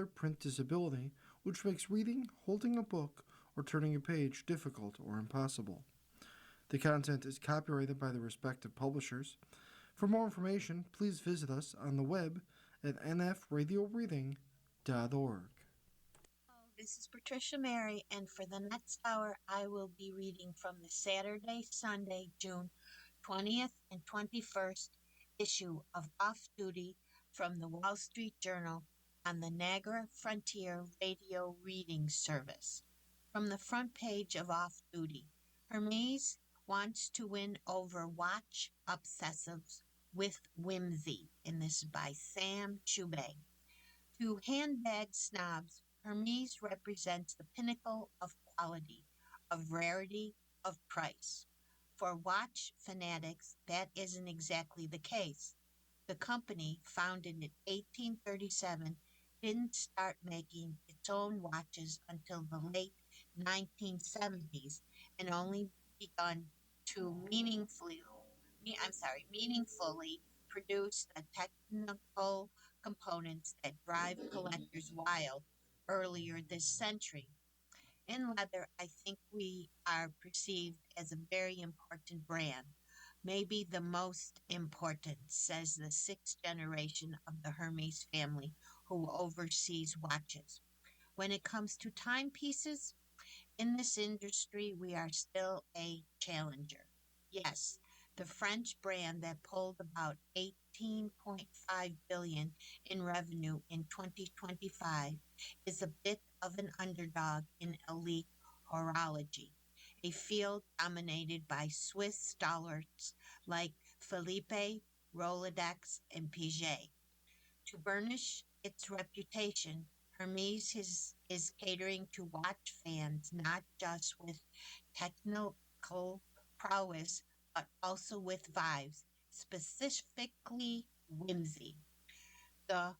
other print disability, which makes reading, holding a book, or turning a page difficult or impossible. The content is copyrighted by the respective publishers. For more information, please visit us on the web at nfradioreading.org. This is Patricia Mary, and for the next hour, I will be reading from the Saturday, Sunday, June 20th and 21st issue of Off Duty from the Wall Street Journal on the Niagara Frontier Radio Reading Service. From the front page of Off Duty, Hermes wants to win over watch obsessives with whimsy, and this is by Sam Chubey. To handbag snobs, Hermes represents the pinnacle of quality, of rarity, of price. For watch fanatics, that isn't exactly the case. The company, founded in 1837, didn't start making its own watches until the late 1970s and only begun to meaningfully produce the technical components that drive collectors wild earlier this century. In leather, I think we are perceived as a very important brand, maybe the most important, says the sixth generation of the Hermes family who oversees watches. When it comes to timepieces, in this industry, we are still a challenger. Yes, the French brand that pulled about 18.5 billion in revenue in 2025 is a bit of an underdog in elite horology, a field dominated by Swiss stalwarts like Philippe, Rolodex, and Piaget. To burnish its reputation, Hermes is catering to watch fans not just with technical prowess, but also with vibes, specifically whimsy. The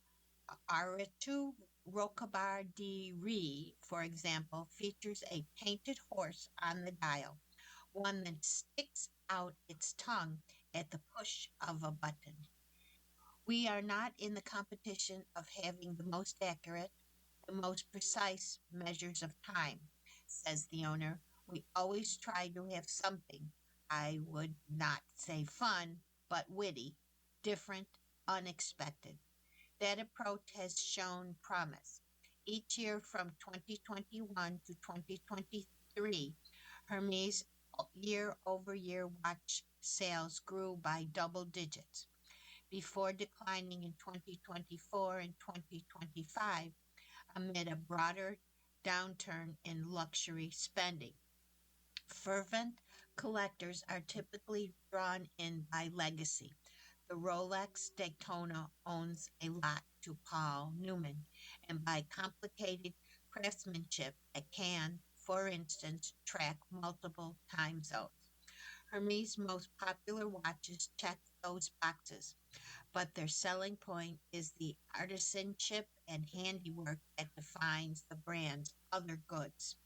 Aratu Rocabar de Re, for example, features a painted horse on the dial, one that sticks out its tongue at the push of a button. We are not in the competition of having the most accurate, the most precise measures of time, says the owner. We always try to have something, I would not say fun, but witty, different, unexpected. That approach has shown promise. Each year from 2021 to 2023, Hermes year-over-year watch sales grew by double digits before declining in 2024 and 2025 amid a broader downturn in luxury spending. Fervent collectors are typically drawn in by legacy. The Rolex Daytona owns a lot to Paul Newman, and by complicated craftsmanship that can, for instance, track multiple time zones. Hermes' most popular watches check those boxes, but their selling point is the artisanship and handiwork that defines the brand's other goods.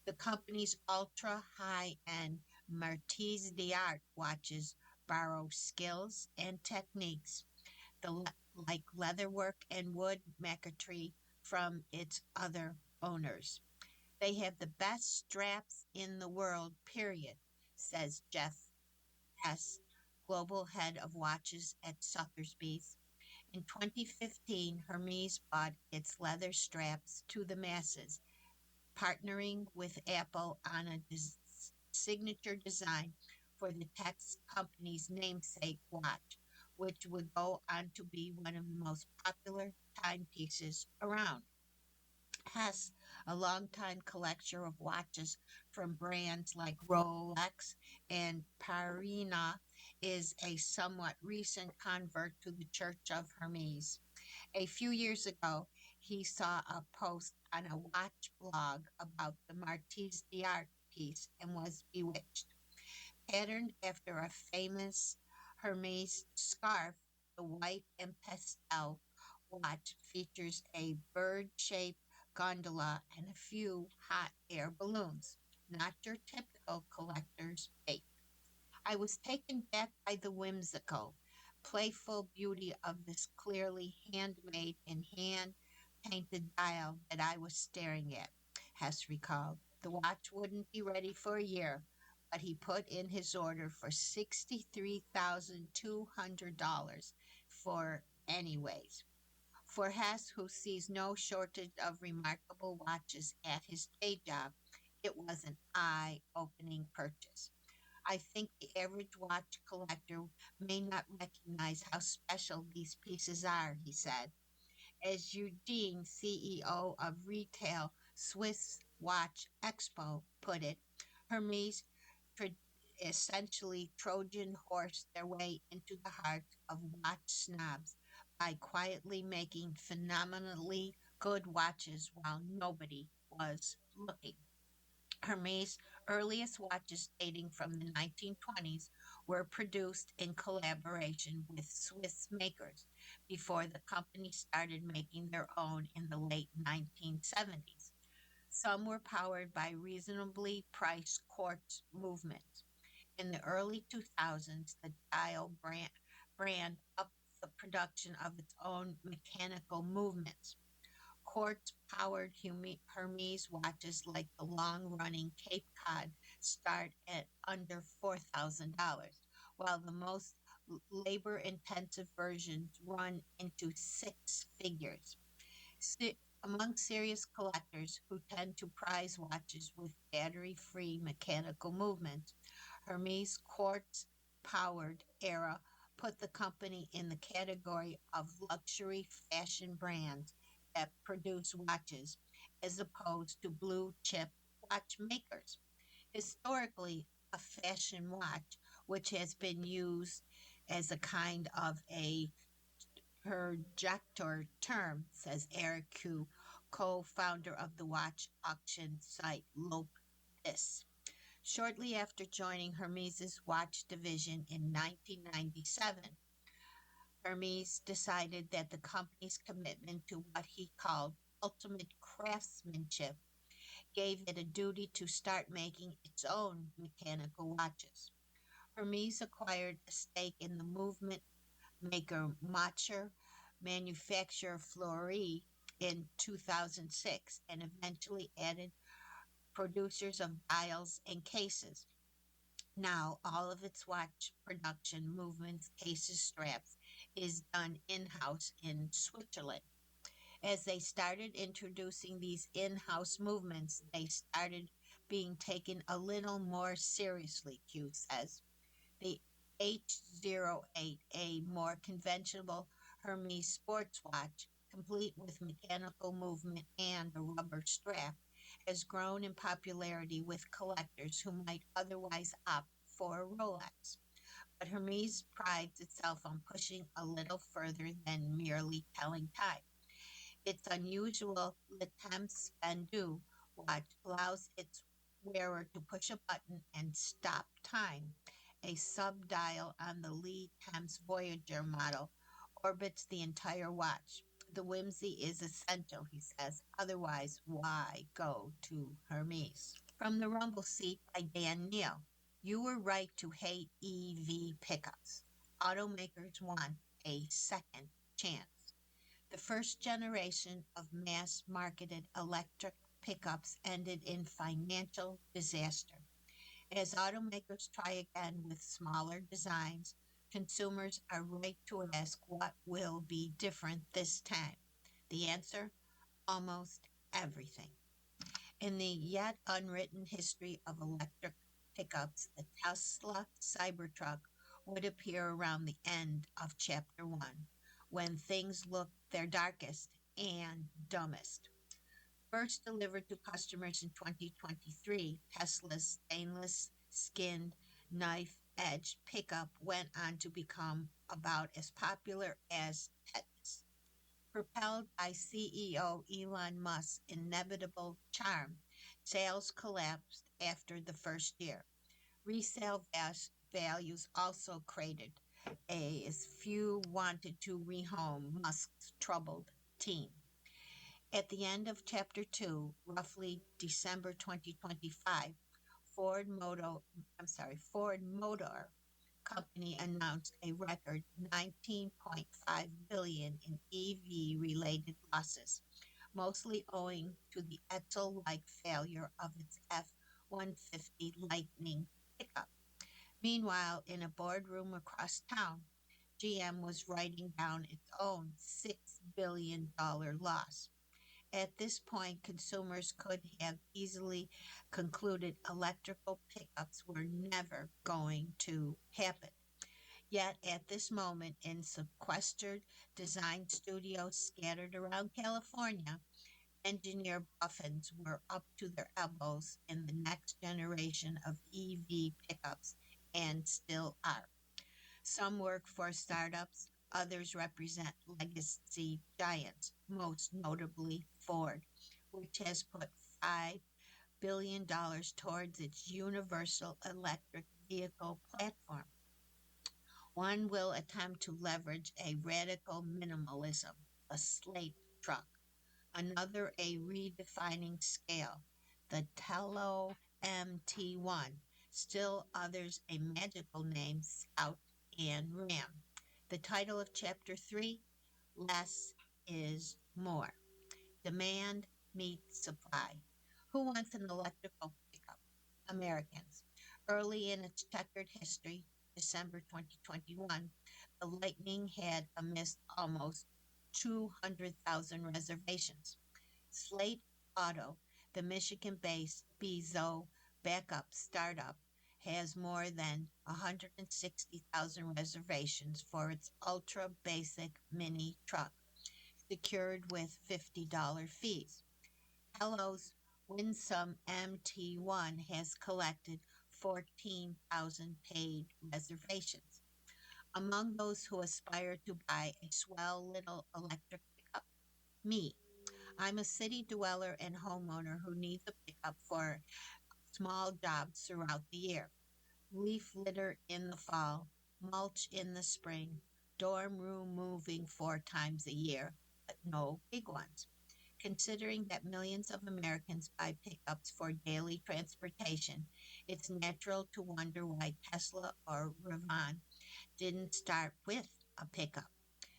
The company's ultra high end Marquise d'Art watches borrow skills and techniques like leatherwork and wood marquetry from its other owners. They have the best straps in the world, period, says Jeff Hess, global head of watches at Sotheby's. In 2015, Hermes brought its leather straps to the masses, partnering with Apple on a signature design for the tech company's namesake watch, which would go on to be one of the most popular timepieces around. Hess, a longtime collector of watches from brands like Rolex and Parina, is a somewhat recent convert to the Church of Hermes. A few years ago, he saw a post on a watch blog about the Marquise d'Art piece and was bewitched. Patterned after a famous Hermes scarf, the white and pastel watch features a bird-shaped gondola and a few hot air balloons, not your typical collector's bait. I was taken back by the whimsical, playful beauty of this clearly handmade and hand painted dial that I was staring at, Hess recalled. The watch wouldn't be ready for a year, but he put in his order for $63,200 for anyways. For Hess, who sees no shortage of remarkable watches at his day job, it was an eye opening purchase. I think the average watch collector may not recognize how special these pieces are, he said. As Eugene, CEO of retail Swiss Watch Expo, put it, Hermes tro- essentially Trojan horse their way into the heart of watch snobs by quietly making phenomenally good watches while nobody was looking. Hermes' earliest watches, dating from the 1920s, were produced in collaboration with Swiss makers before the company started making their own in the late 1970s. Some were powered by reasonably priced quartz movements. In the early 2000s, the brand upped the production of its own mechanical movements. Quartz powered Hermes watches like the long running Cape Cod start at under $4,000, while the most labor intensive versions run into six figures. Among serious collectors who tend to prize watches with battery free mechanical movements, Hermes quartz powered era put the company in the category of luxury fashion brands that produce watches as opposed to blue chip watchmakers. Historically, a fashion watch, which has been used as a kind of a projector term, says Eric Q, co founder of the watch auction site Lope This. Shortly after joining Hermes' watch division in 1997, Hermes decided that the company's commitment to what he called ultimate craftsmanship gave it a duty to start making its own mechanical watches. Hermes acquired a stake in the movement maker Macher manufacturer Fleury in 2006 and eventually added producers of dials and cases. Now, all of its watch production, movements, cases, straps is done in house in Switzerland. As they started introducing these in house movements, they started being taken a little more seriously, Q says. The H08, a more conventional Hermes sports watch, complete with mechanical movement and a rubber strap, has grown in popularity with collectors who might otherwise opt for a Rolex. But Hermes prides itself on pushing a little further than merely telling time. Its unusual Le Temps Spendu watch allows its wearer to push a button and stop time. A sub-dial on the Lee Thames Voyager model orbits the entire watch. The whimsy is essential, he says. Otherwise, why go to Hermes? From the Rumble Seat by Dan Neal. You were right to hate EV pickups. Automakers want a second chance. The first generation of mass marketed electric pickups ended in financial disaster. As automakers try again with smaller designs, consumers are right to ask what will be different this time. The answer? Almost everything. In the yet unwritten history of electric pickups, the Tesla Cybertruck would appear around the end of Chapter 1, when things look their darkest and dumbest. First delivered to customers in 2023, Tesla's stainless skinned knife edge pickup went on to become about as popular as tetanus. Propelled by CEO Elon Musk's inevitable charm, sales collapsed after the first year. Resale values also cratered as few wanted to rehome Musk's troubled team. At the end of Chapter 2, roughly December 2025, Ford Motor Company announced a record 19.5 billion in EV related losses, mostly owing to the Edsel-like failure of its F-150 Lightning pickup. Meanwhile, in a boardroom across town, GM was writing down its own $6 billion loss. At this point, consumers could have easily concluded electrical pickups were never going to happen. Yet, at this moment, in sequestered design studios scattered around California, engineer buffins were up to their elbows in the next generation of EV pickups and still are. Some work for startups, others represent legacy giants, most notably Ford, which has put $5 billion towards its universal electric vehicle platform. One will attempt to leverage a radical minimalism, a slate truck, another a redefining scale, the Tello MT1, still others a magical name, Scout and Ram. The title of Chapter 3, Less is More. Demand meets supply. Who wants an electrical pickup? Americans. Early in its checkered history, December 2021, the Lightning had amassed almost 200,000 reservations. Slate Auto, the Michigan-based Bezo backup startup, has more than 160,000 reservations for its ultra basic mini truck, secured with $50 fees. Hello's winsome MT1 has collected 14,000 paid reservations. Among those who aspire to buy a swell little electric pickup, me. I'm a city dweller and homeowner who needs a pickup for small jobs throughout the year. Leaf litter in the fall, mulch in the spring, dorm room moving 4 times a year, but no big ones. Considering that millions of Americans buy pickups for daily transportation, it's natural to wonder why Tesla or Ravon didn't start with a pickup.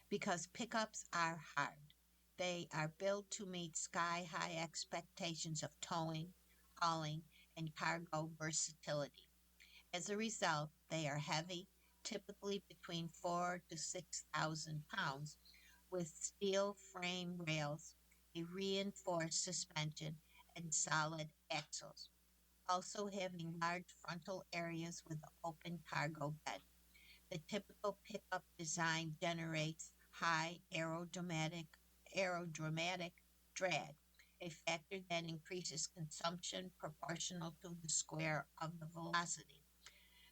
Because pickups are hard. They are built to meet sky high expectations of towing, hauling, and cargo versatility. As a result, they are heavy, typically between 4 to 6,000 pounds, with steel frame rails, a reinforced suspension, and solid axles, also having large frontal areas with an open cargo bed. The typical pickup design generates high aerodynamic drag, a factor that increases consumption proportional to the square of the velocity.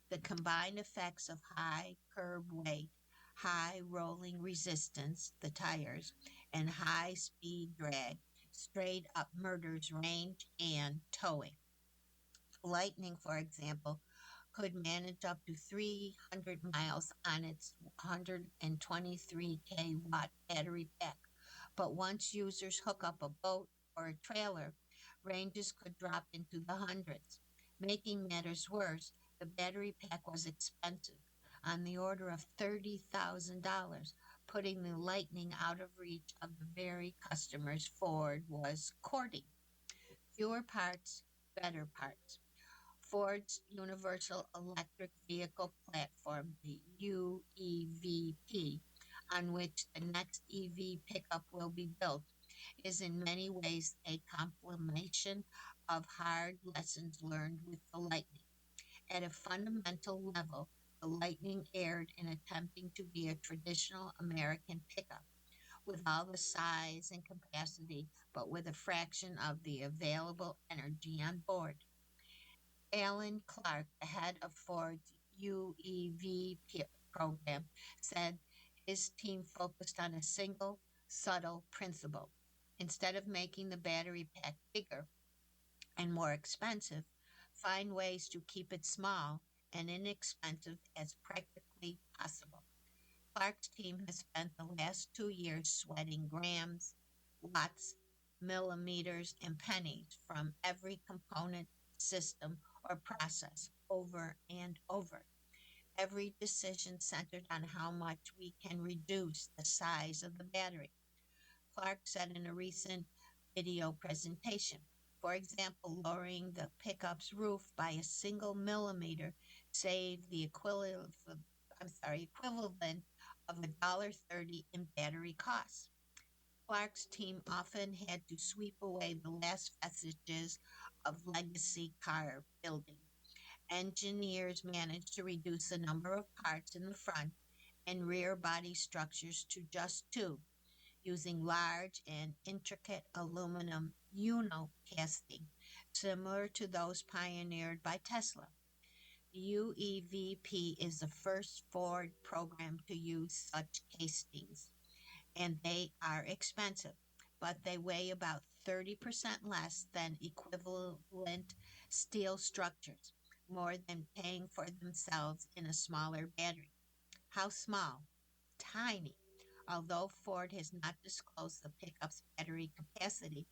The combined effects of high curb weight, high rolling resistance, the tires, and high speed drag straight up murders range and towing. Lightning, for example, could manage up to 300 miles on its 123 watt battery pack. But once users hook up a boat or a trailer, ranges could drop into the hundreds. Making matters worse, the battery pack was expensive, on the order of $30,000, putting the Lightning out of reach of the very customers Ford was courting. Fewer parts, better parts. Ford's Universal Electric Vehicle Platform, the UEVP, on which the next EV pickup will be built, is in many ways a compilation of hard lessons learned with the Lightning. At a fundamental level, the Lightning erred in attempting to be a traditional American pickup, with all the size and capacity, but with a fraction of the available energy on board. Alan Clark, the head of Ford's UEV program, said his team focused on a single, subtle principle. Instead of making the battery pack bigger and more expensive, find ways to keep it small and inexpensive as practically possible. Clark's team has spent the last 2 years sweating grams, watts, millimeters, and pennies from every component, system, or process over and over. Every decision centered on how much we can reduce the size of the battery. Clark said in a recent video presentation. For example, lowering the pickup's roof by a single millimeter saved the equivalent of $1.30 in battery costs. Clark's team often had to sweep away the last vestiges of legacy car building. Engineers managed to reduce the number of parts in the front and rear body structures to just two, using large and intricate aluminum casting, similar to those pioneered by Tesla. The UEVP is the first Ford program to use such castings, and they are expensive, but they weigh about 30% less than equivalent steel structures, more than paying for themselves in a smaller battery. How small? Tiny. Although Ford has not disclosed the pickup's battery capacity,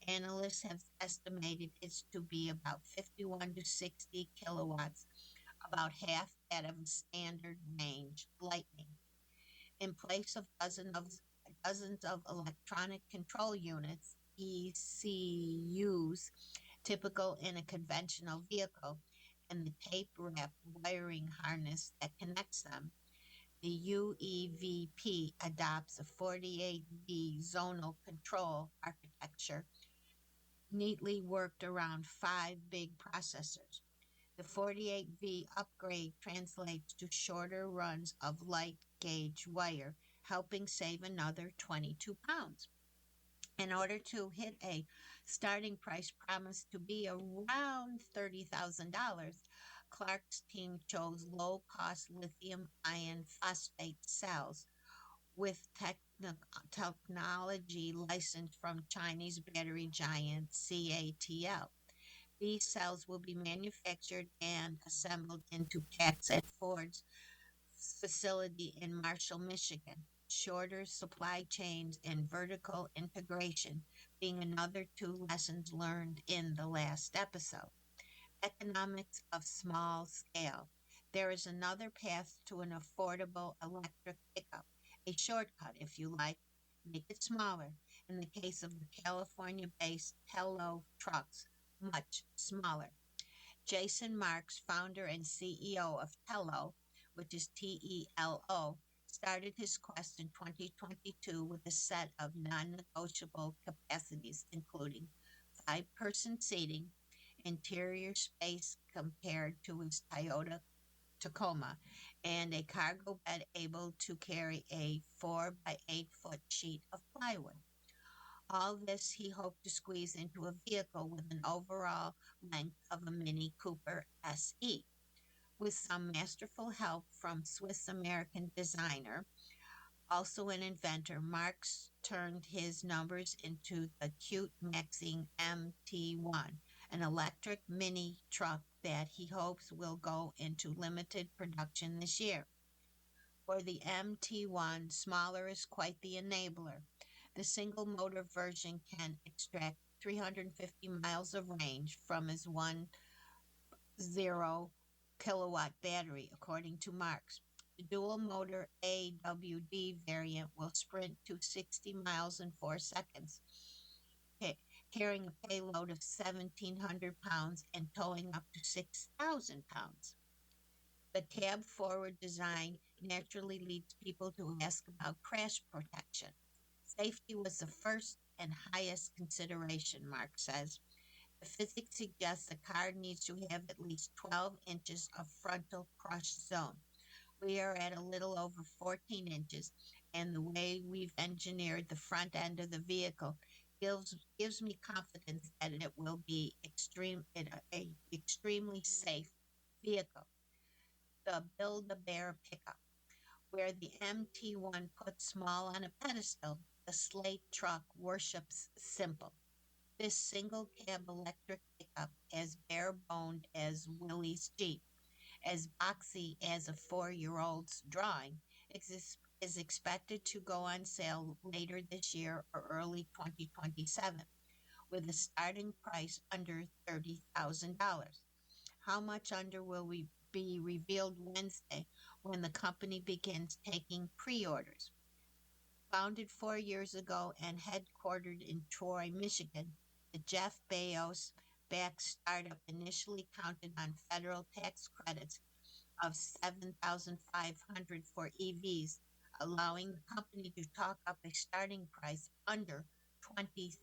analysts have estimated it to be about 51 to 60 kilowatts, about half that of a standard range Lightning. In place of dozens of electronic control units, ECUs, typical in a conventional vehicle, and the tape-wrapped wiring harness that connects them, the UEVP adopts a 48V zonal control architecture neatly worked around five big processors. The 48V upgrade translates to shorter runs of light gauge wire, helping save another 22 pounds. In order to hit a starting price promised to be around $30,000, Clark's team chose low cost lithium iron phosphate cells with technology licensed from Chinese battery giant CATL. These cells will be manufactured and assembled into packs at Ford's facility in Marshall, Michigan. Shorter supply chains and vertical integration being another two lessons learned in the last episode. Economics of small scale. There is another path to an affordable electric pickup, a shortcut if you like. Make it smaller. In the case of the California based Tello trucks, much smaller. Jason Marks, founder and CEO of Tello, which is TELO, started his quest in 2022 with a set of non negotiable capacities, including five-person seating, interior space compared to his Toyota Tacoma, and a cargo bed able to carry a 4 by 8 foot sheet of plywood. All this he hoped to squeeze into a vehicle with an overall length of a Mini Cooper SE. With some masterful help from Swiss American designer, also an inventor, Marx turned his numbers into the cute Maxine MT1, an electric mini truck that he hopes will go into limited production this year. For the MT1, smaller is quite the enabler. The single motor version can extract 350 miles of range from his 10 kilowatt battery, according to Marx. The dual motor AWD variant will sprint to 60 miles in 4 seconds, carrying a payload of 1,700 pounds and towing up to 6,000 pounds. The cab forward design naturally leads people to ask about crash protection. Safety was the first and highest consideration, Mark says. The physics suggests the car needs to have at least 12 inches of frontal crush zone. We are at a little over 14 inches, and the way we've engineered the front end of the vehicle gives me confidence that it will be a extremely safe vehicle. The Build-A-Bear pickup, where the MT1 puts small on a pedestal, the slate truck worships simple. This single cab electric pickup, as bare boned as Willie's Jeep, as boxy as a 4-year old's drawing, is expected to go on sale later this year or early 2027, with a starting price under $30,000. How much under will be revealed Wednesday when the company begins taking pre orders? Founded 4 years ago and headquartered in Troy, Michigan, the Jeff Bezos backed startup initially counted on federal tax credits of 7,500 for EVs, allowing the company to talk up a starting price under $20,000.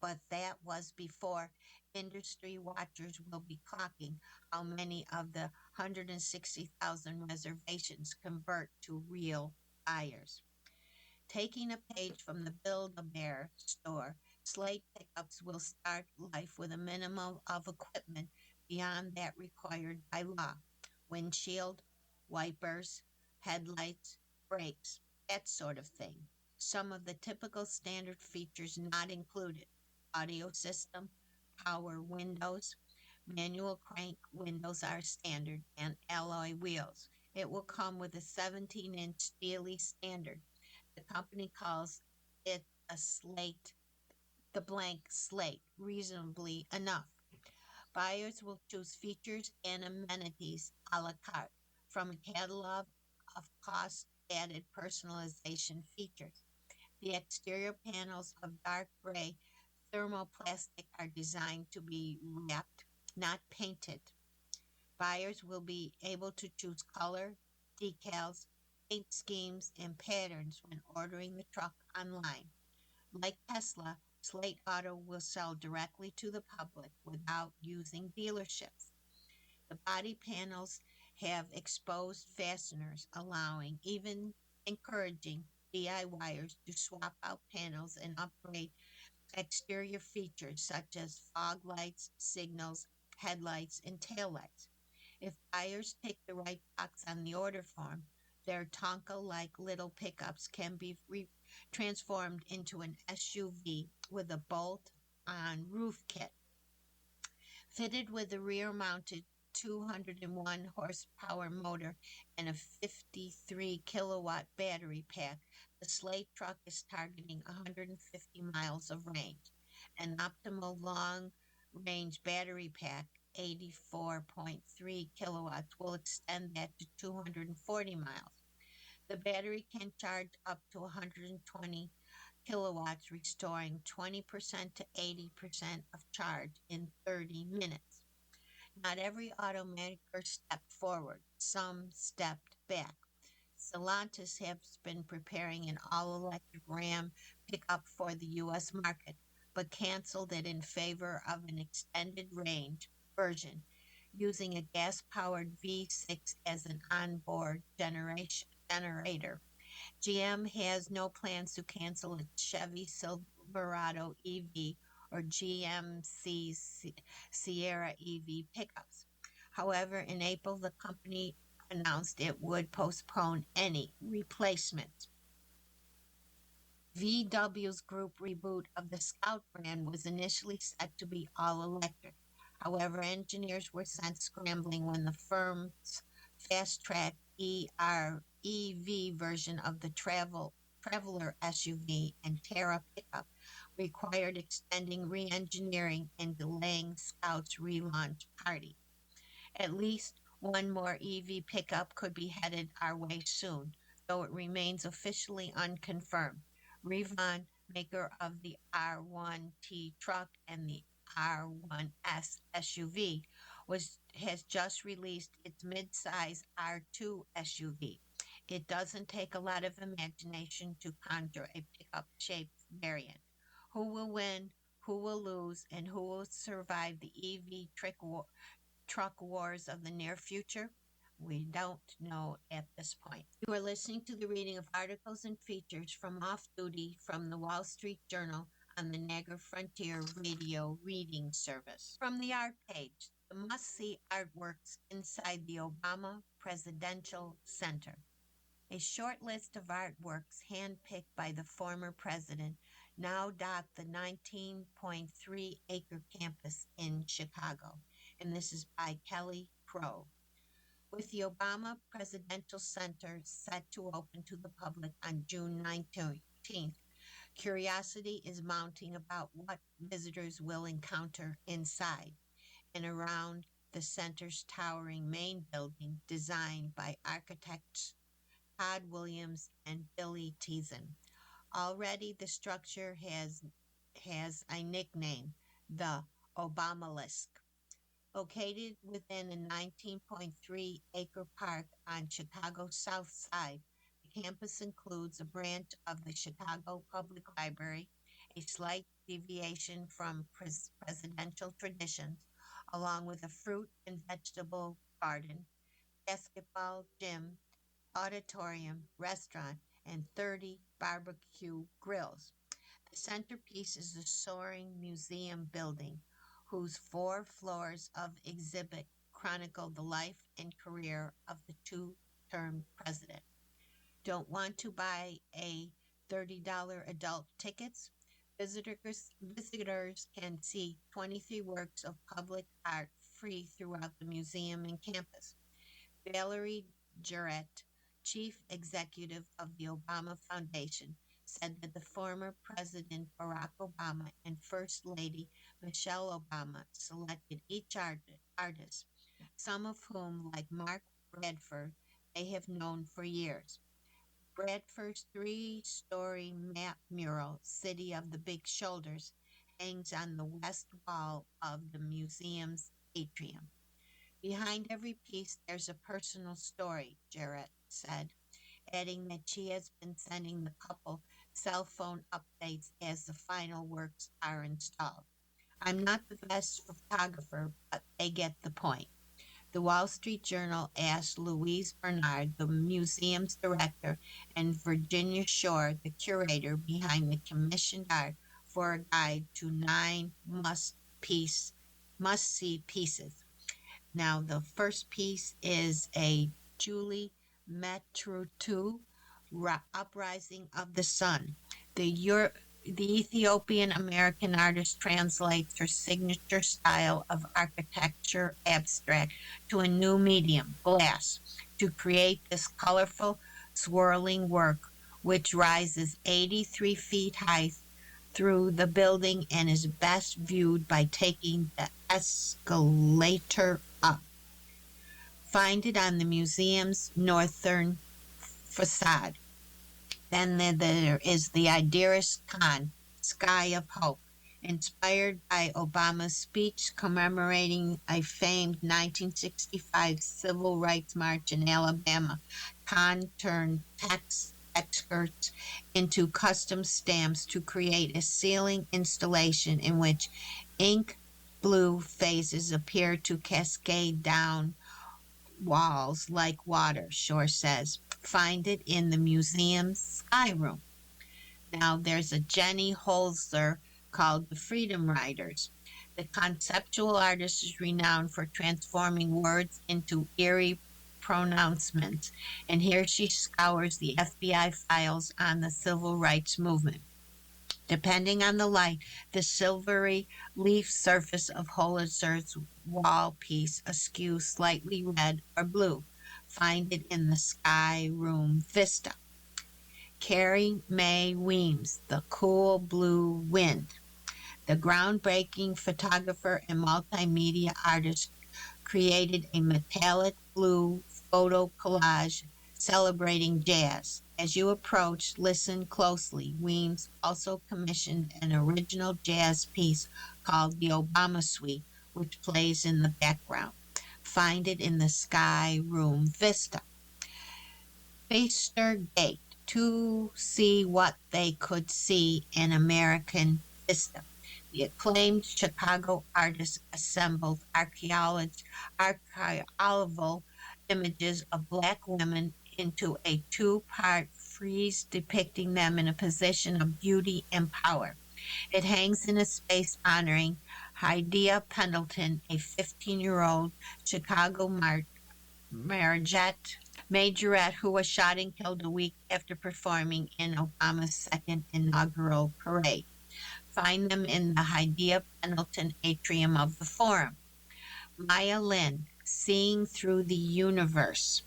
But that was before industry watchers will be clocking how many of the 160,000 reservations convert to real buyers. Taking a page from the Build-A-Bear store, Slate pickups will start life with a minimum of equipment beyond that required by law: windshield, wipers, headlights, brakes, that sort of thing. Some of the typical standard features not included: audio system, power windows, manual crank windows are standard, and alloy wheels. It will come with a 17-inch Steely standard. The company calls it a slate, the blank slate, reasonably enough. Buyers will choose features and amenities a la carte from a catalog of cost added personalization features. The exterior panels of dark gray thermoplastic are designed to be wrapped, not painted. Buyers will be able to choose color, decals, paint schemes, and patterns when ordering the truck online. Like Tesla, Slate Auto will sell directly to the public without using dealerships. The body panels have exposed fasteners, allowing, even encouraging, DIYers to swap out panels and upgrade exterior features such as fog lights, signals, headlights, and taillights. If buyers pick the right box on the order form, their Tonka-like little pickups can be transformed into an SUV with a bolt-on roof kit. Fitted with a rear-mounted 201 horsepower motor and a 53 kilowatt battery pack, the Slate truck is targeting 150 miles of range. An optimal long range battery pack, 84.3 kilowatts, will extend that to 240 miles. The battery can charge up to 120 kilowatts, restoring 20% to 80% of charge in 30 minutes. Not every automaker stepped forward, some stepped back. Stellantis has been preparing an all-electric Ram pickup for the U.S. market, but canceled it in favor of an extended range version using a gas-powered V6 as an onboard generator. GM has no plans to cancel its Chevy Silverado EV or GMC's Sierra EV pickups. However, in April, the company announced it would postpone any replacement. VW's group reboot of the Scout brand was initially set to be all electric. However, engineers were sent scrambling when the firm's fast track EV version of the Traveler SUV and Terra pickup required extending re engineering and delaying Scout's relaunch party. At least one more EV pickup could be headed our way soon, though it remains officially unconfirmed. Rivian, maker of the R1T truck and the R1S SUV, has just released its mid-size R2 SUV. It doesn't take a lot of imagination to conjure a pickup-shaped variant. Who will win, who will lose, and who will survive the EV truck wars of the near future? We don't know at this point. You are listening to the reading of articles and features from Off Duty from the Wall Street Journal on the Niagara Frontier Radio Reading Service. From the art page, the must-see artworks inside the Obama Presidential Center. A short list of artworks handpicked by the former president now dot the 19.3-acre campus in Chicago, and this is by Kelly Crow. With the Obama Presidential Center set to open to the public on June 19th, curiosity is mounting about what visitors will encounter inside and around the center's towering main building designed by architects Todd Williams, and Billy Teason. Already the structure has a nickname, the Obamalisk. Located within a 19.3-acre park on Chicago's South Side, the campus includes a branch of the Chicago Public Library, a slight deviation from presidential traditions, along with a fruit and vegetable garden, basketball gym, auditorium, restaurant, and 30 barbecue grills. The centerpiece is the soaring museum building, whose 4 floors of exhibit chronicle the life and career of the two-term president. Don't want to buy a $30 adult tickets? Visitors can see 23 works of public art free throughout the museum and campus. Valerie Jarrett, chief executive of the Obama Foundation, said that the former President Barack Obama and First Lady Michelle Obama selected each artist, some of whom, like Mark Bradford, they have known for years. Bradford's 3-story map mural, City of the Big Shoulders, hangs on the west wall of the museum's atrium. Behind every piece, there's a personal story, Jarrett said, adding that she has been sending the couple cell phone updates as the final works are installed. I'm not the best photographer, but they get the point. The Wall Street Journal asked Louise Bernard, the museum's director, and Virginia Shore, the curator behind the commissioned art, for a guide to 9 must see pieces. Now, the first piece is a Julie Metrutu Uprising of the Sun. The Ethiopian American artist translates her signature style of architecture abstract to a new medium, glass, to create this colorful, swirling work, which rises 83 feet high through the building and is best viewed by taking the escalator up. Find it on the museum's northern facade. Then there is the Idiris Khan, Sky of Hope, inspired by Obama's speech commemorating a famed 1965 civil rights march in Alabama. Khan turned text excerpts into custom stamps to create a ceiling installation in which ink blue phases appear to cascade down walls like water, Shore says. Find it in the museum's sky room. Now there's a Jenny Holzer called the Freedom Riders. The conceptual artist is renowned for transforming words into eerie pronouncements, and here she scours the FBI files on the civil rights movement. Depending on the light, the silvery leaf surface of Holitzer's wall piece askew slightly red or blue. Find it in the Sky Room Vista. Carrie Mae Weems, The Cool Blue Wind. The groundbreaking photographer and multimedia artist created a metallic blue photo collage celebrating jazz. As you approach, listen closely. Weems also commissioned an original jazz piece called the Obama Suite, which plays in the background. Find it in the Sky Room Vista. Pfister Gate, to see what they could see in American Vista. The acclaimed Chicago artists assembled archival images of black women into a 2-part frieze depicting them in a position of beauty and power. It hangs in a space honoring Hydea Pendleton, a 15-year-old Chicago majorette who was shot and killed a week after performing in Obama's second inaugural parade. Find them in the Hydea Pendleton atrium of the Forum. Maya Lin, Seeing Through the Universe.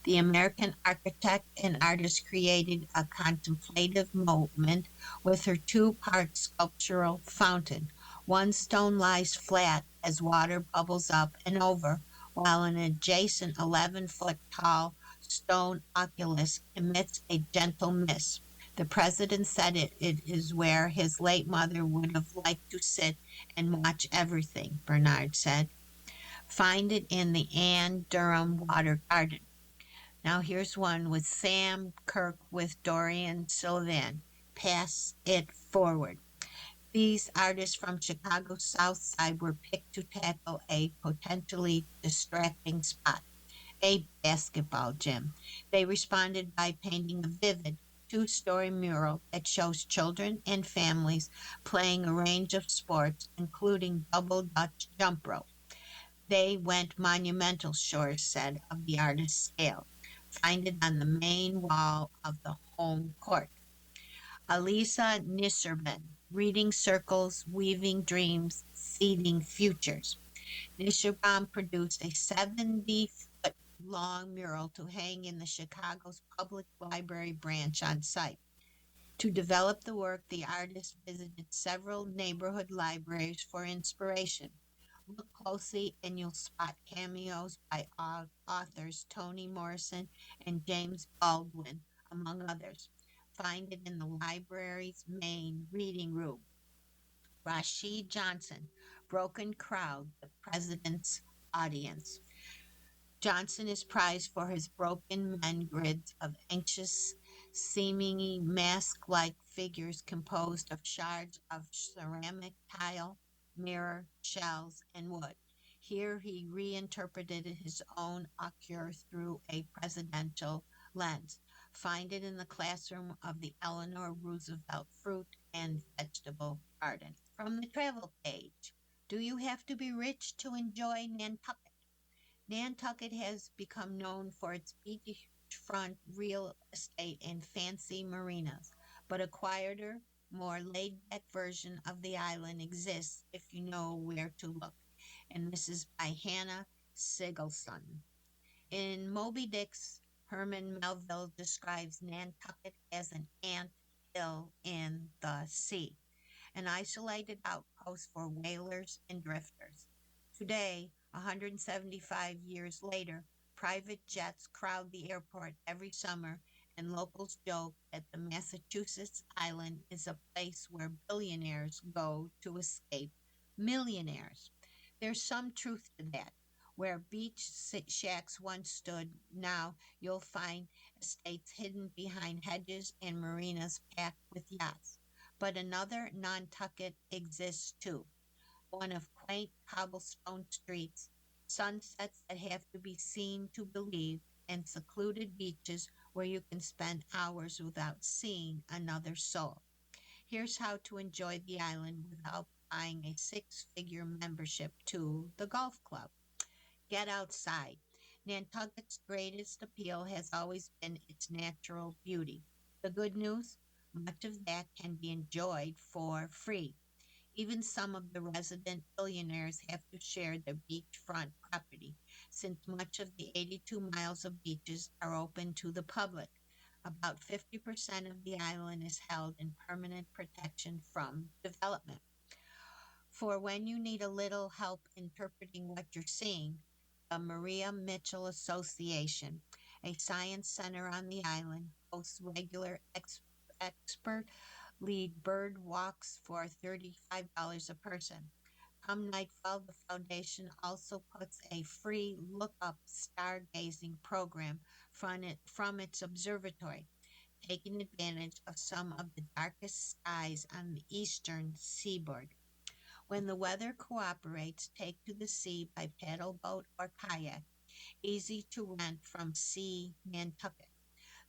The American architect and artist created a contemplative moment with her 2-part sculptural fountain. One stone lies flat as water bubbles up and over, while an adjacent 11-foot tall stone oculus emits a gentle mist. The president said it is where his late mother would have liked to sit and watch everything, Bernard said. Find it in the Anne Durham Water Garden. Now here's one with Sam Kirk with Dorian Sylvan. Pass it forward. These artists from Chicago's South Side were picked to tackle a potentially distracting spot, a basketball gym. They responded by painting a vivid two-story mural that shows children and families playing a range of sports, including double Dutch jump rope. They went monumental, Shores said of the artist's scale. Find it on the main wall of the home court. Alisa Nisserman, reading circles, weaving dreams, seeding futures. Nisserbaum produced a 70-foot long mural to hang in the Chicago's Public Library branch on site. To develop the work, the artist visited several neighborhood libraries for inspiration. Look closely and you'll spot cameos by authors Toni Morrison and James Baldwin, among others. Find it in the library's main reading room. Rashid Johnson, Broken Crowd, the President's Audience. Johnson is prized for his broken men grids of anxious, seemingly mask-like figures composed of shards of ceramic tile, mirror, shells, and wood. Here he reinterpreted his own occur through a presidential lens. Find it in the classroom of the Eleanor Roosevelt Fruit and Vegetable Garden. From the travel page, do you have to be rich to enjoy Nantucket? Nantucket has become known for its beachfront real estate and fancy marinas, but a quieter, more laid-back version of the island exists if you know where to look. And this is by Hannah Sigelson. In Moby Dick's, Herman Melville describes Nantucket as an ant hill in the sea, an isolated outpost for whalers and drifters. Today, 175 years later, private jets crowd the airport every summer, and locals joke that the Massachusetts island is a place where billionaires go to escape millionaires. There's some truth to that. Where beach shacks once stood, now you'll find estates hidden behind hedges and marinas packed with yachts. But another Nantucket exists too, one of quaint cobblestone streets, sunsets that have to be seen to believe, and secluded beaches where you can spend hours without seeing another soul. Here's how to enjoy the island without buying a six-figure membership to the golf club. Get outside. Nantucket's greatest appeal has always been its natural beauty. The good news? Much of that can be enjoyed for free. Even some of the resident billionaires have to share their beachfront property, since much of the 82 miles of beaches are open to the public. About 50% of the island is held in permanent protection from development. For when you need a little help interpreting what you're seeing, the Maria Mitchell Association, a science center on the island, hosts regular expert lead bird walks for $35 a person. Come nightfall, the foundation also puts a free look up stargazing program from its observatory, taking advantage of some of the darkest skies on the eastern seaboard. When the weather cooperates, take to the sea by paddle boat or kayak, easy to rent from Sea Nantucket.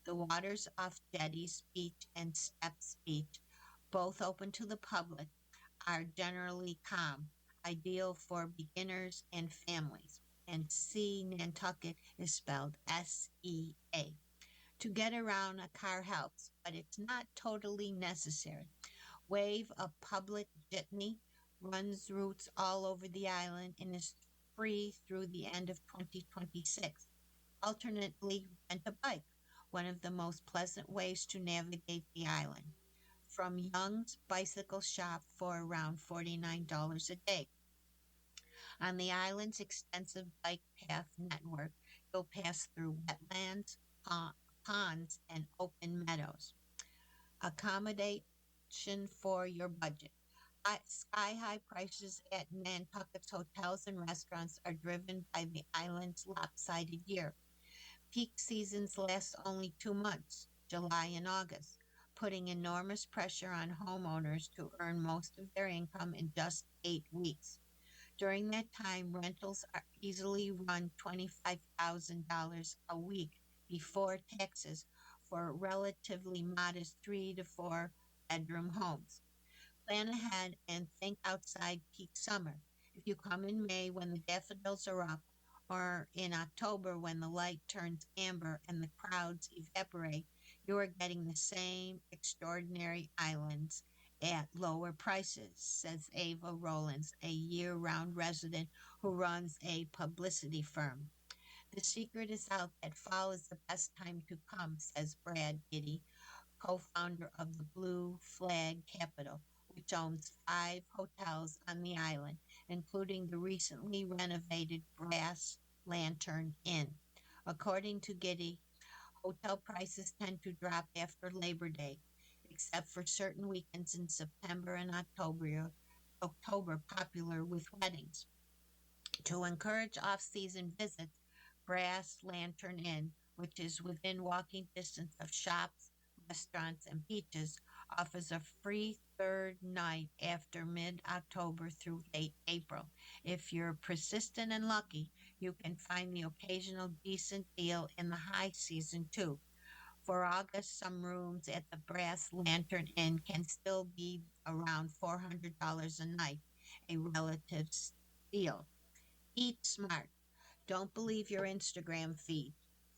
The waters off Jetties Beach and Steps Beach, both open to the public, are generally calm, ideal for beginners and families. And Sea Nantucket is spelled SEA. To get around, a car helps, but it's not totally necessary. Wave, a public jitney, runs routes all over the island and is free through the end of 2026. Alternately, rent a bike, one of the most pleasant ways to navigate the island. From Young's Bicycle Shop for around $49 a day. On the island's extensive bike path network, you'll pass through wetlands, ponds, and open meadows. Accommodation for your budget. Sky-high prices at Nantucket's hotels and restaurants are driven by the island's lopsided year. Peak seasons last only 2 months, July and August, putting enormous pressure on homeowners to earn most of their income in just 8 weeks. During that time, rentals are easily run $25,000 a week before taxes for relatively modest 3 to 4 bedroom homes. Plan ahead and think outside peak summer. If you come in May when the daffodils are up, or in October when the light turns amber and the crowds evaporate, you are getting the same extraordinary islands at lower prices, says Ava Rollins, a year round resident who runs a publicity firm. The secret is out that fall is the best time to come, says Brad Giddy, co-founder of the Blue Flag Capital, which owns 5 hotels on the island, including the recently renovated Brass Lantern Inn. According to Giddy, hotel prices tend to drop after Labor Day, except for certain weekends in September and October popular with weddings. To encourage off-season visits, Brass Lantern Inn, which is within walking distance of shops, restaurants, and beaches, offers a free third night after mid-October through late April. If you're persistent and lucky, you can find the occasional decent deal in the high season too. For August, some rooms at the Brass Lantern Inn can still be around $400 a night, a relative steal. Eat smart. Don't believe your Instagram feed.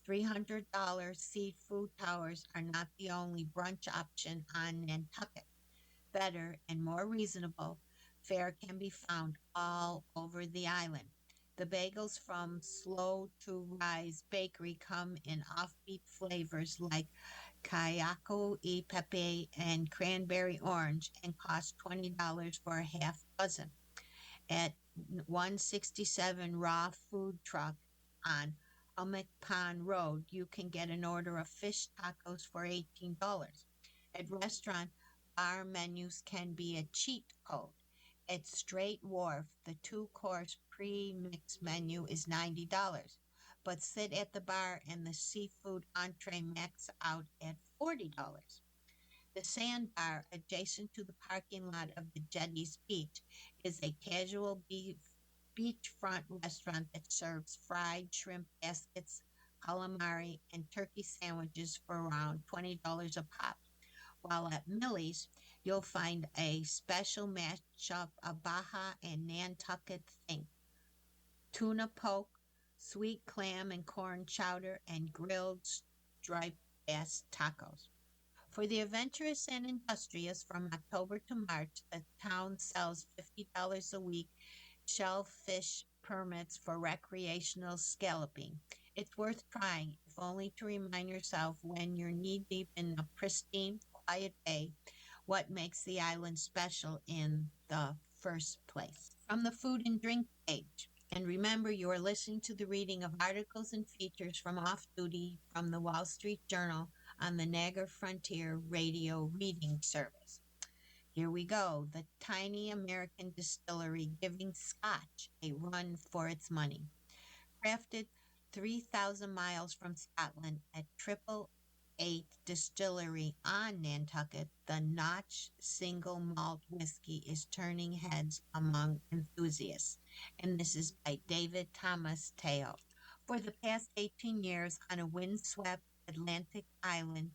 $300 seafood towers are not the only brunch option on Nantucket. Better and more reasonable fare can be found all over the island. The bagels from Slow to Rise Bakery come in offbeat flavors like Kayako e Pepe and Cranberry Orange and cost $20 for a half dozen. At 167 Raw Food Truck on Hummock Pond Road, you can get an order of fish tacos for $18. At restaurant, bar menus can be a cheat code. At Straight Wharf, the two-course pre-mix menu is $90, but sit at the bar and the seafood entree max out at $40. The Sandbar, adjacent to the parking lot of the Jetties Beach, is a casual beachfront restaurant that serves fried shrimp baskets, calamari, and turkey sandwiches for around $20 a pop. While at Millie's, you'll find a special mashup of Baja and Nantucket think tuna poke, sweet clam and corn chowder, and grilled striped bass tacos. For the adventurous and industrious, from October to March, the town sells $50 a week shellfish permits for recreational scalloping. It's worth trying, if only to remind yourself when you're knee deep in a pristine, quiet bay, what makes the island special in the first place. From the food and drink page. And remember, you are listening to the reading of articles and features from Off Duty from the Wall Street Journal on the Niagara Frontier Radio Reading Service. Here we go. The tiny American distillery giving Scotch a run for its money. Crafted 3,000 miles from Scotland at Triple Eight Distillery on Nantucket, the Notch single malt whiskey is turning heads among enthusiasts. And this is by David Thomas Teo. For the past 18 years, on a windswept Atlantic island,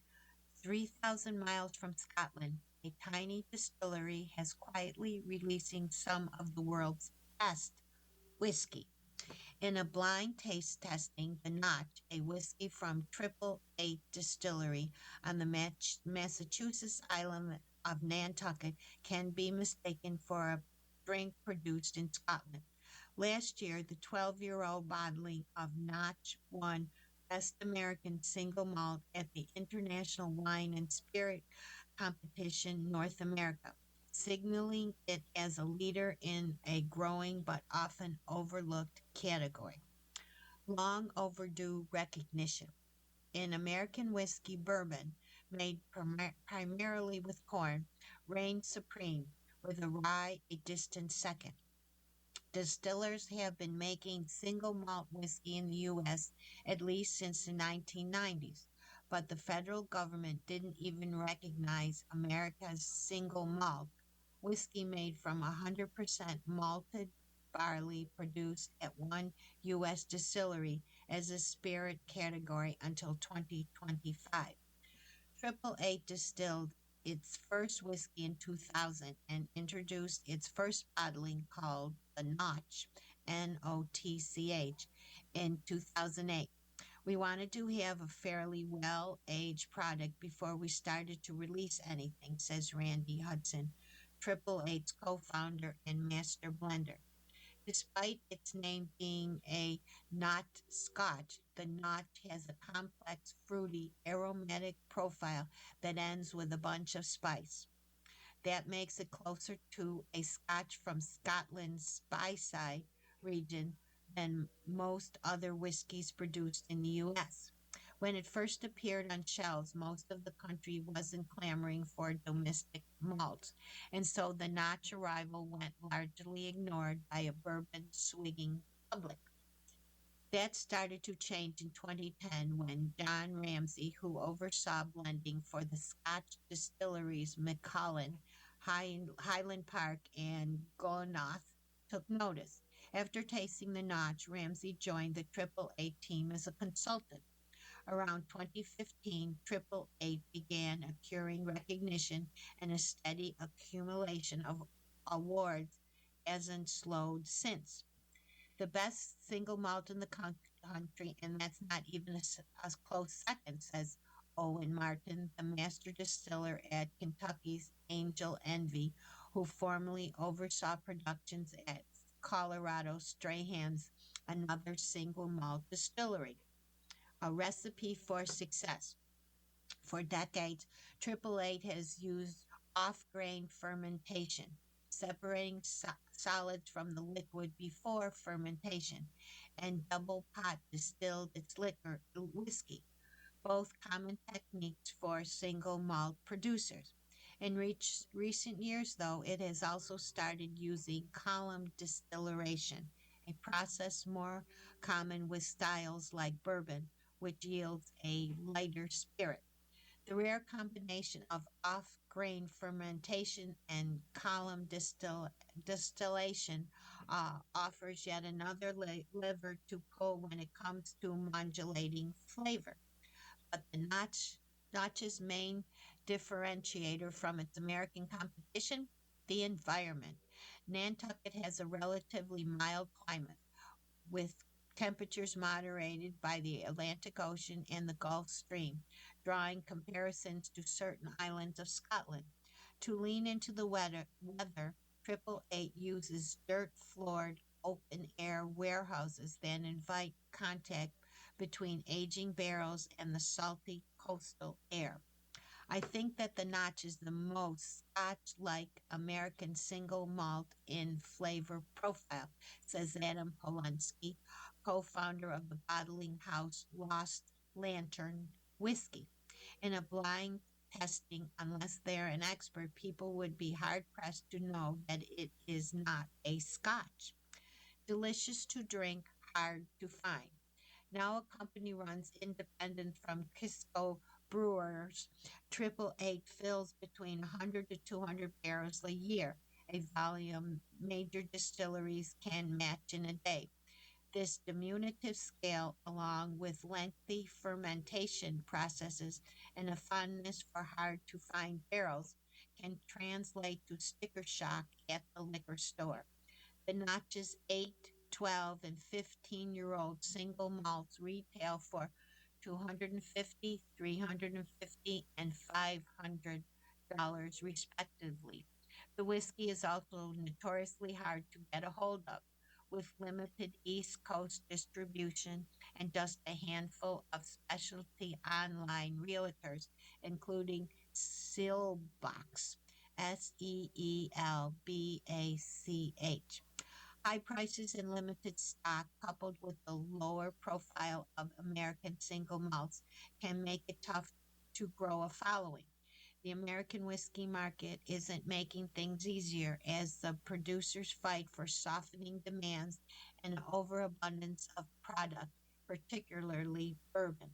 3,000 miles from Scotland, a tiny distillery has quietly releasing some of the world's best whiskey. In a blind taste testing, the Notch, a whiskey from Triple Eight Distillery on the Massachusetts island of Nantucket, can be mistaken for a drink produced in Scotland. Last year, the 12-year-old bottling of Notch won Best American Single Malt at the International Wine and Spirit Competition North America, signaling it as a leader in a growing but often overlooked category. Long overdue recognition. In American whiskey, bourbon, made primarily with corn, reigned supreme, with a rye a distant second. Distillers have been making single malt whiskey in the U.S. at least since the 1990s, but the federal government didn't even recognize America's single malt whiskey made from 100% malted barley produced at one U.S. distillery as a spirit category until 2025. Triple Eight distilled its first whiskey in 2000 and introduced its first bottling called the Notch, Notch, in 2008. We wanted to have a fairly well aged product before we started to release anything, says Randy Hudson, Triple Eight's co founder and master blender. Despite its name being a not Scotch, the Notch has a complex, fruity, aromatic profile that ends with a bunch of spice. That makes it closer to a Scotch from Scotland's Speyside region than most other whiskies produced in the US. When it first appeared on shelves, most of the country wasn't clamoring for domestic malts, and so the Notch arrival went largely ignored by a bourbon swigging public. That started to change in 2010 when John Ramsay, who oversaw blending for the Scotch distilleries Macallan, Highland Park, and Gonath, took notice. After tasting the Notch, Ramsay joined the Triple Eight team as a consultant. Around 2015, Triple Eight began accruing recognition, and a steady accumulation of awards hasn't slowed since. The best single malt in the country, and that's not even a close second, says Owen Martin, the master distiller at Kentucky's Angel Envy, who formerly oversaw productions at Colorado Strahan's, another single malt distillery. A recipe for success. For decades, Triple Eight has used off grain fermentation, separating solids from the liquid before fermentation, and double pot distilled its whiskey, both common techniques for single malt producers. In recent years, though, it has also started using column distillation, a process more common with styles like bourbon, which yields a lighter spirit. The rare combination of off grain fermentation and column distillation offers yet another lever to pull when it comes to modulating flavor. But Notch's main differentiator from its American competition, the environment. Nantucket has a relatively mild climate, with temperatures moderated by the Atlantic Ocean and the Gulf Stream, drawing comparisons to certain islands of Scotland. To lean into the weather, Triple Eight uses dirt floored open air warehouses that invite contact between aging barrels and the salty coastal air. I think that the Notch is the most Scotch-like American single malt in flavor profile, says Adam Polanski, co-founder of the bottling house Lost Lantern Whiskey. In a blind testing, unless they're an expert, people would be hard-pressed to know that it is not a Scotch. Delicious to drink, hard to find. Now a company runs independent from Kisco Brewers. Triple Eight fills between 100 to 200 barrels a year, a volume major distilleries can match in a day. This diminutive scale, along with lengthy fermentation processes and a fondness for hard to find barrels, can translate to sticker shock at the liquor store. The Notch's 8, 12, and 15-year-old single malts retail for 250, 350, and $500 respectively. The whiskey is also notoriously hard to get a hold of, with limited East Coast distribution and just a handful of specialty online realtors, including Seelbach's, Seelbach. High prices and limited stock, coupled with the lower profile of American single malts, can make it tough to grow a following. The American whiskey market isn't making things easier as the producers fight for softening demands and an overabundance of product, particularly bourbon.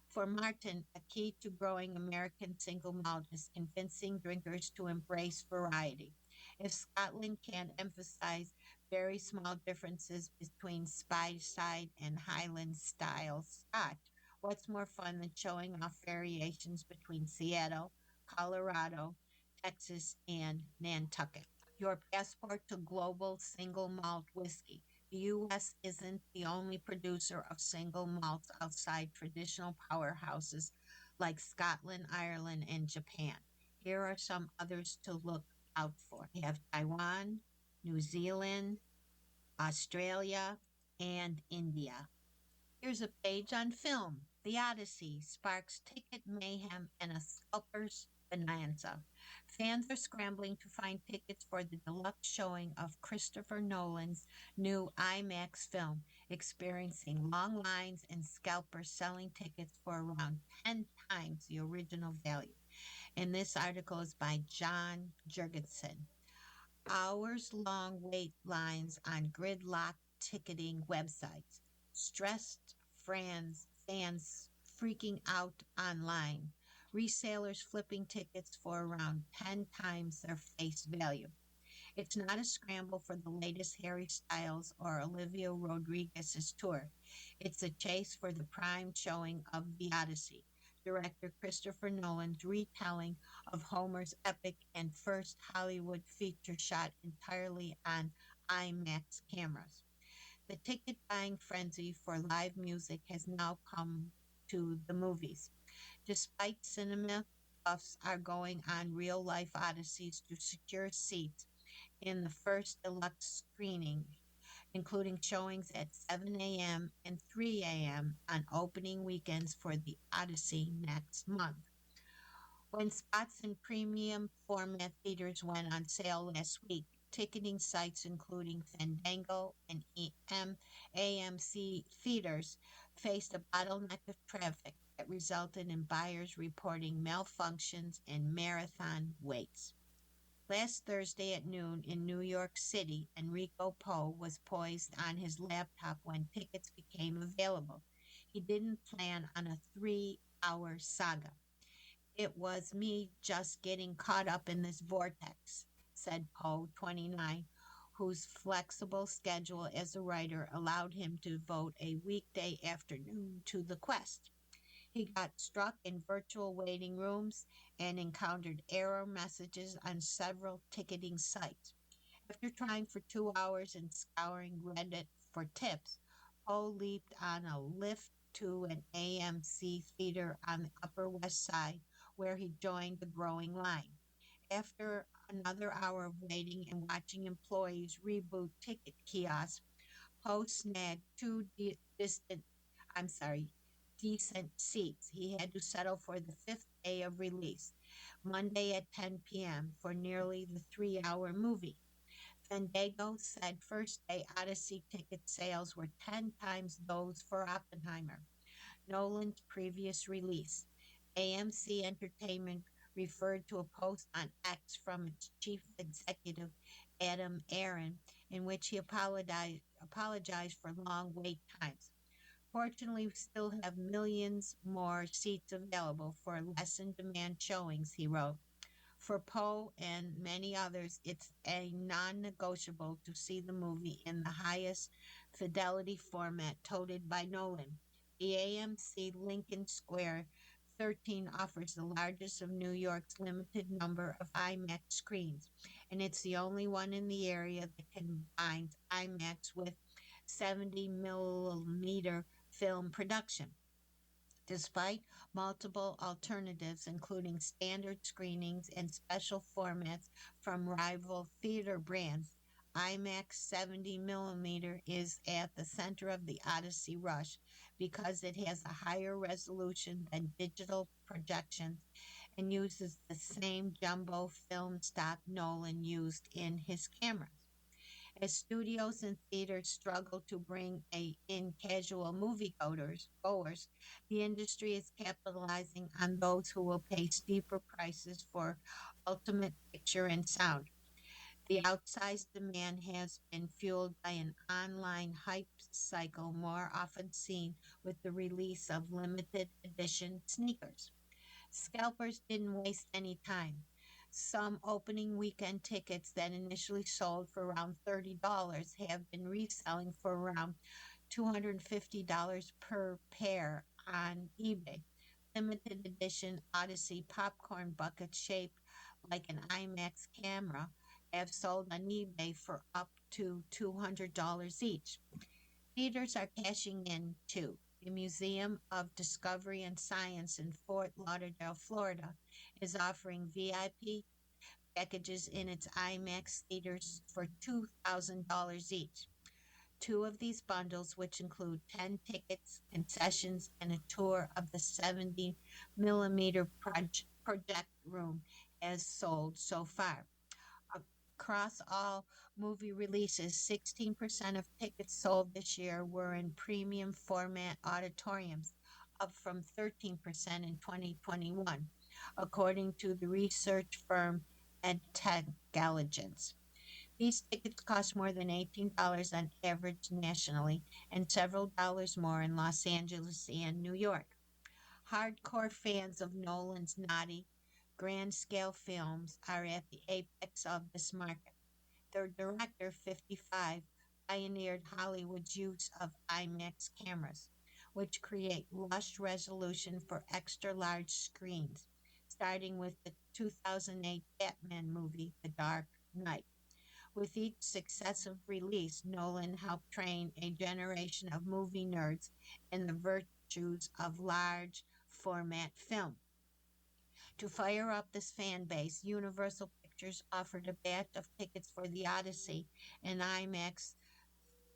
For Martin, a key to growing American single malt is convincing drinkers to embrace variety. If Scotland can't emphasize very small differences between Speyside and Highland style Scotch, what's more fun than showing off variations between Seattle, Colorado, Texas, and Nantucket? Your passport to global single malt whiskey. The U.S. isn't the only producer of single malts outside traditional powerhouses like Scotland, Ireland, and Japan. Here are some others to look out for. You have Taiwan, New Zealand, Australia, and India. Here's a page on film. The Odyssey sparks ticket mayhem and a scalper's bonanza. Fans are scrambling to find tickets for the deluxe showing of Christopher Nolan's new IMAX film, experiencing long lines and scalpers selling tickets for around 10 times the original value. And this article is by John Jurgensen. Hours long wait lines on gridlock ticketing websites. Stressed fans freaking out online. Resellers flipping tickets for around 10 times their face value. It's not a scramble for the latest Harry Styles or Olivia Rodriguez's tour. It's a chase for the prime showing of The Odyssey, director Christopher Nolan's retelling of Homer's epic and first Hollywood feature shot entirely on IMAX cameras. The ticket buying frenzy for live music has now come to the movies. Despite cinema buffs are going on real life odysseys to secure seats in the first deluxe screening, including showings at 7 a.m. and 3 a.m. on opening weekends for the Odyssey next month. When spots in premium format theaters went on sale last week, ticketing sites including Fandango and AMC theaters faced a bottleneck of traffic that resulted in buyers reporting malfunctions and marathon waits. Last Thursday at noon in New York City, Enrico Po was poised on his laptop when tickets became available. He didn't plan on a 3 hour saga. It was me just getting caught up in this vortex, said Poe, 29, whose flexible schedule as a writer allowed him to devote a weekday afternoon to the quest. He got stuck in virtual waiting rooms and encountered error messages on several ticketing sites. After trying for 2 hours and scouring Reddit for tips, Poe leaped on a lift to an AMC theater on the Upper West Side where he joined the growing line. After another hour of waiting and watching employees reboot ticket kiosks, Poe snagged I'm sorry, decent seats. He had to settle for the fifth day of release, Monday at 10 p.m., for nearly the 3 hour movie. Fandango said first day Odyssey ticket sales were 10 times those for Oppenheimer, Nolan's previous release. AMC Entertainment referred to a post on X from its chief executive, Adam Aron, in which he apologized for long wait times. Fortunately, we still have millions more seats available for less in demand showings, he wrote. For Poe and many others, it's a non negotiable to see the movie in the highest fidelity format touted by Nolan. The AMC Lincoln Square 13 offers the largest of New York's limited number of IMAX screens, and it's the only one in the area that combines IMAX with 70 millimeter film production. Despite multiple alternatives, including standard screenings and special formats from rival theater brands, IMAX 70 millimeter is at the center of the Odyssey rush because it has a higher resolution than digital projections and uses the same jumbo film stock Nolan used in his cameras. As studios and theaters struggle to bring in casual goers, the industry is capitalizing on those who will pay steeper prices for ultimate picture and sound. The outsized demand has been fueled by an online hype cycle more often seen with the release of limited edition sneakers. Scalpers didn't waste any time. Some opening weekend tickets that initially sold for around $30 have been reselling for around $250 per pair on eBay. Limited edition Odyssey popcorn buckets shaped like an IMAX camera have sold on eBay for up to $200 each. Theaters are cashing in too. The Museum of Discovery and Science in Fort Lauderdale, Florida, is offering VIP packages in its IMAX theaters for $2,000 each. Two of these bundles, which include 10 tickets, concessions, and a tour of the 70 millimeter project room, has sold so far. Across all movie releases, 16% of tickets sold this year were in premium format auditoriums, up from 13% in 2021, according to the research firm Intelligence. These tickets cost more than $18 on average nationally and several dollars more in Los Angeles and New York. Hardcore fans of Nolan's naughty, grand scale films are at the apex of this market. Their director, 55, pioneered Hollywood's use of IMAX cameras, which create lush resolution for extra large screens, starting with the 2008 Batman movie, The Dark Knight. With each successive release, Nolan helped train a generation of movie nerds in the virtues of large format film. To fire up this fan base, Universal Pictures offered a batch of tickets for the Odyssey in IMAX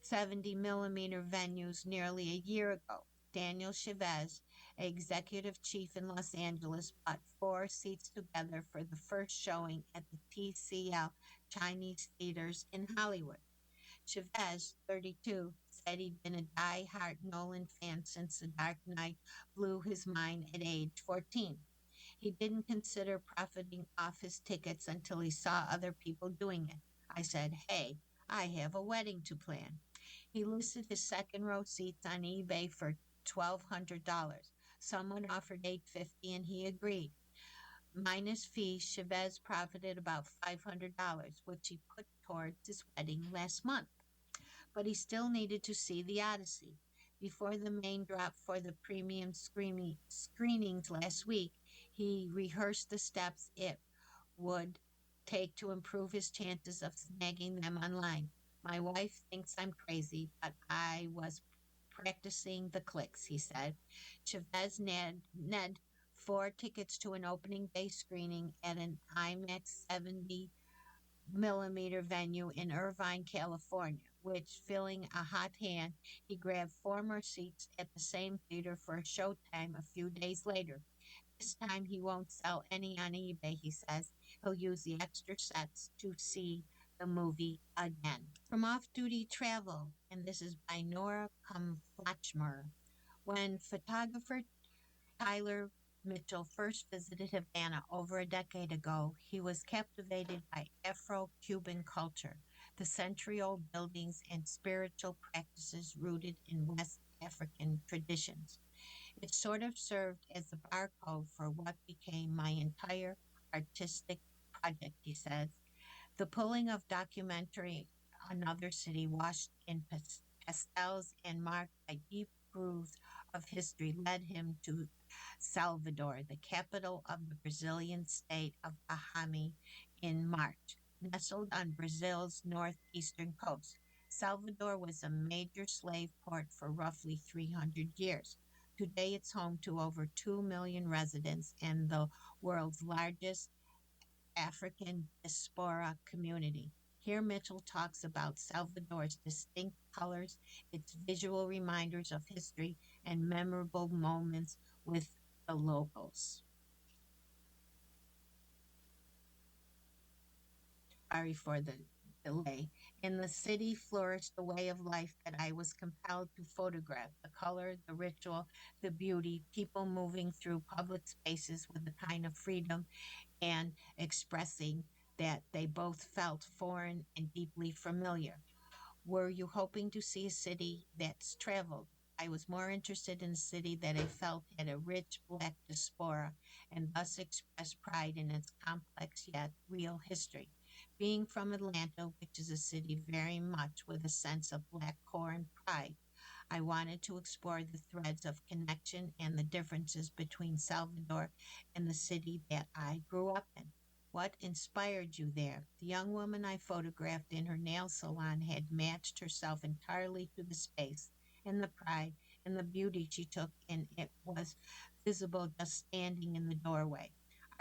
70 millimeter venues nearly a year ago. Daniel Chavez, executive chief in Los Angeles, bought four seats together for the first showing at the TCL Chinese theaters in Hollywood. Chavez, 32, said he'd been a die-hard Nolan fan since The Dark Knight blew his mind at age 14. He didn't consider profiting off his tickets until he saw other people doing it. I said, "Hey, I have a wedding to plan." He listed his second row seats on eBay for $1,200. Someone offered $850 and he agreed. Minus fees, Chavez profited about $500, which he put towards his wedding last month. But he still needed to see the Odyssey. Before the main drop for the premium screenings last week, he rehearsed the steps it would take to improve his chances of snagging them online. My wife thinks I'm crazy, but I was practicing the clicks, he said. Chavez ned four tickets to an opening day screening at an IMAX 70 millimeter venue in Irvine, California, which, filling a hot hand, he grabbed four more seats at the same theater for a showtime a few days later. This time he won't sell any on eBay, he says. He'll use the extra sets to see the movie again. From Off Duty Travel, and this is by Nora Kumflatchmer. When photographer Tyler Mitchell first visited Havana over a decade ago, he was captivated by Afro Cuban culture, the century old buildings and spiritual practices rooted in West African traditions. It sort of served as a barcode for what became my entire artistic project, he says. The pulling of documentary Another City washed in pastels and marked by deep grooves of history led him to Salvador, the capital of the Brazilian state of Bahia, in March. Nestled on Brazil's northeastern coast, Salvador was a major slave port for roughly 300 years. Today it's home to over 2 million residents and the world's largest African diaspora community. Here, Mitchell talks about Salvador's distinct colors, its visual reminders of history, and memorable moments with the locals. Sorry for the delay. In the city flourished a way of life that I was compelled to photograph: the color, the ritual, the beauty, people moving through public spaces with a kind of freedom and expressing that they both felt foreign and deeply familiar. Were you hoping to see a city that's traveled? I was more interested in a city that I felt had a rich black diaspora and thus expressed pride in its complex yet real history. Being from Atlanta, which is a city very much with a sense of black core and pride, I wanted to explore the threads of connection and the differences between Salvador and the city that I grew up in. What inspired you there? The young woman I photographed in her nail salon had matched herself entirely to the space, and the pride and the beauty she took in it was visible just standing in the doorway.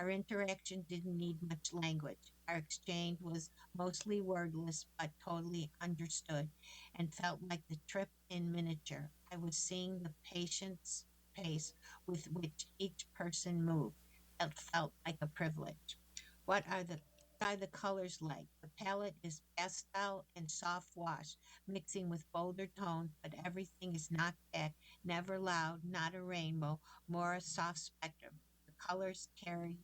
Our interaction didn't need much language. Our exchange was mostly wordless but totally understood and felt like the trip in miniature. I was seeing the patient's pace with which each person moved. It felt like a privilege. What are the colors like? The palette is pastel and soft wash, mixing with bolder tones, but everything is not back, never loud, not a rainbow, more a soft spectrum. The colors carry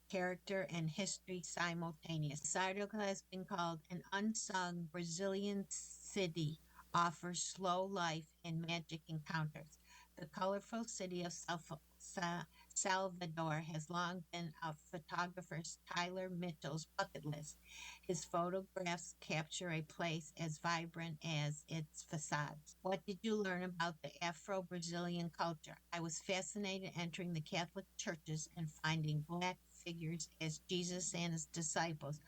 character and history simultaneously. This article has been called "An Unsung Brazilian City Offers Slow Life and Magic Encounters." The colorful city of Salvador has long been a photographer Tyler Mitchell's bucket list. His photographs capture a place as vibrant as its facades. What did you learn about the Afro Brazilian culture? I was fascinated entering the Catholic churches and finding black figures as Jesus and his disciples,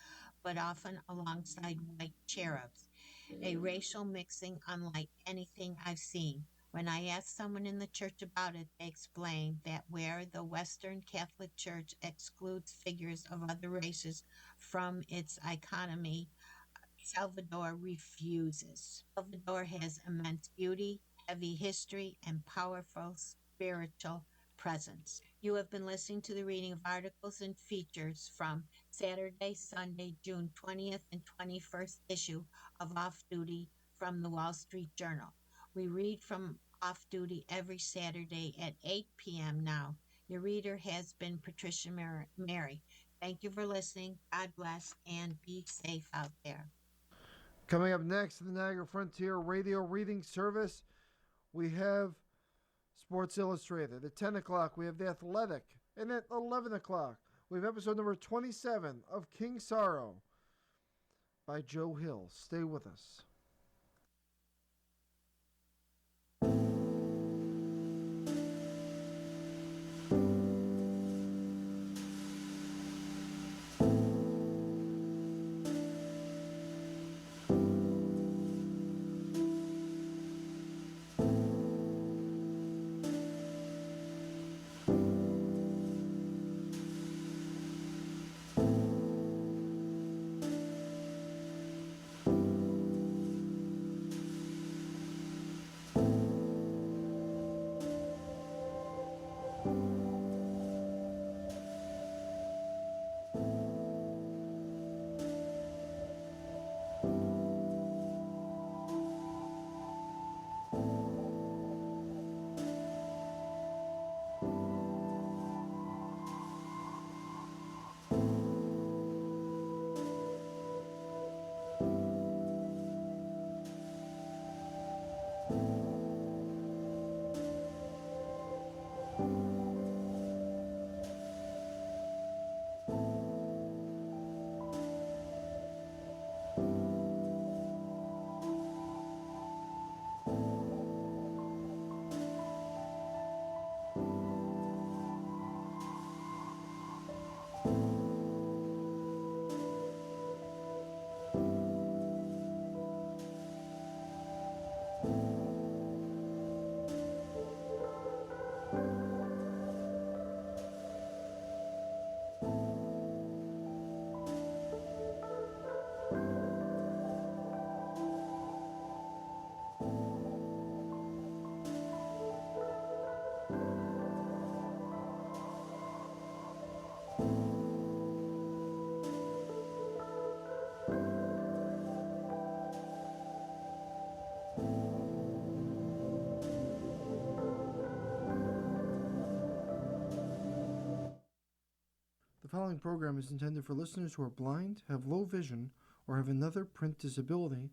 but often alongside white cherubs, a racial mixing unlike anything I've seen. When I asked someone in the church about it, they explained that where the Western Catholic Church excludes figures of other races from its iconomy, Salvador refuses. Salvador has immense beauty, heavy history, and powerful spiritual presence. You have been listening to the reading of articles and features from Saturday, Sunday, June 20th and 21st issue of Off Duty from the Wall Street Journal. We read from Off Duty every Saturday at 8 p.m. now. Your reader has been Patricia Mary. Thank you for listening. God bless and be safe out there. Coming up next in the Niagara Frontier Radio Reading Service, we have Sports Illustrated. At 10 o'clock, we have The Athletic. And at 11 o'clock, we have episode number 27 of King Sorrow by Joe Hill. Stay with us. following program is intended for listeners who are blind, have low vision, or have another print disability